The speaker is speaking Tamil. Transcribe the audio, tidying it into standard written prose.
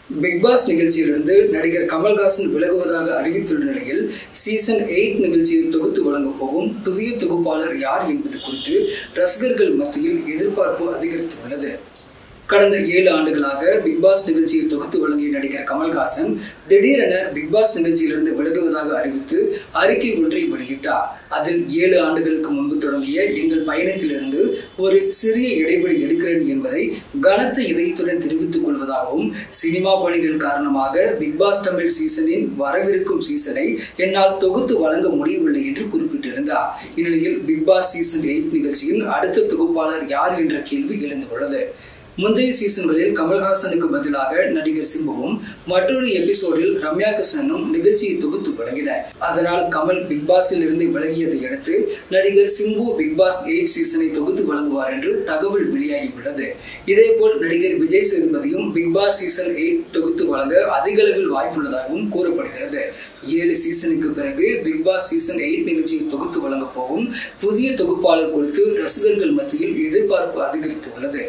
பிக் பாஸ் நிகழ்ச்சியிலிருந்து நடிகர் கமல்ஹாசன் விலகுவதாக அறிவித்துள்ள நிலையில் சீசன் 8 நிகழ்ச்சியை தொகுத்து வழங்கப் போகும் புதிய தொகுப்பாளர் யார் என்பது குறித்து ரசிகர்கள் மத்தியில் எதிர்பார்ப்பு அதிகரித்துள்ளது. கடந்த 7 ஆண்டுகளாக பிக் பாஸ் நிகழ்ச்சியை தொகுத்து வழங்கிய நடிகர் கமல்ஹாசன் திடீரென பிக் பாஸ் நிகழ்ச்சியிலிருந்து விலகுவதாக அறிவித்து அறிக்கை ஒன்றை வெளியிட்டார். அதில் 7 ஆண்டுகளுக்கு முன்பு தொடங்கிய எங்கள் பயணத்திலிருந்து ஒரு சிறிய இடைவெளி எடுக்கிறேன் என்பதை கனத்த இதயத்துடன் தெரிவித்துக் கொள்வதாகவும், சினிமா பணிகள் காரணமாக பிக் பாஸ் தமிழ் சீசனின் வரவிருக்கும் சீசனை என்னால் தொகுத்து வழங்க முடியவில்லை என்று குறிப்பிட்டிருந்தார். இந்நிலையில் பிக் பாஸ் சீசன் 8 நிகழ்ச்சியில் அடுத்த தொகுப்பாளர் யார் என்ற கேள்வி எழுந்துள்ளது. முந்தைய சீசன்களில் கமல்ஹாசனுக்கு பதிலாக நடிகர் சிம்புவும் மற்றொரு எபிசோடில் ரம்யா கிருஷ்ணனும் நிகழ்ச்சியை தொகுத்து வழங்கினர். அதனால் கமல் பிக் பாஸில் இருந்து விலகியதை அடுத்து நடிகர் சிம்பு பிக் பாஸ் 8 சீசனை தொகுத்து வழங்குவார் என்று தகவல் வெளியாகியுள்ளது. இதேபோல் நடிகர் விஜய் சேதுபதியும் பிக் பாஸ் சீசன் 8 தொகுத்து வழங்க அதிக அளவில் வாய்ப்புள்ளதாகவும் கூறப்படுகிறது. 7 சீசனுக்கு பிறகு பிக் பாஸ் சீசன் 8 நிகழ்ச்சியை தொகுத்து வழங்க போகும் புதிய தொகுப்பாளர் குறித்து ரசிகர்கள் மத்தியில் எதிர்பார்ப்பு அதிகரித்துள்ளது.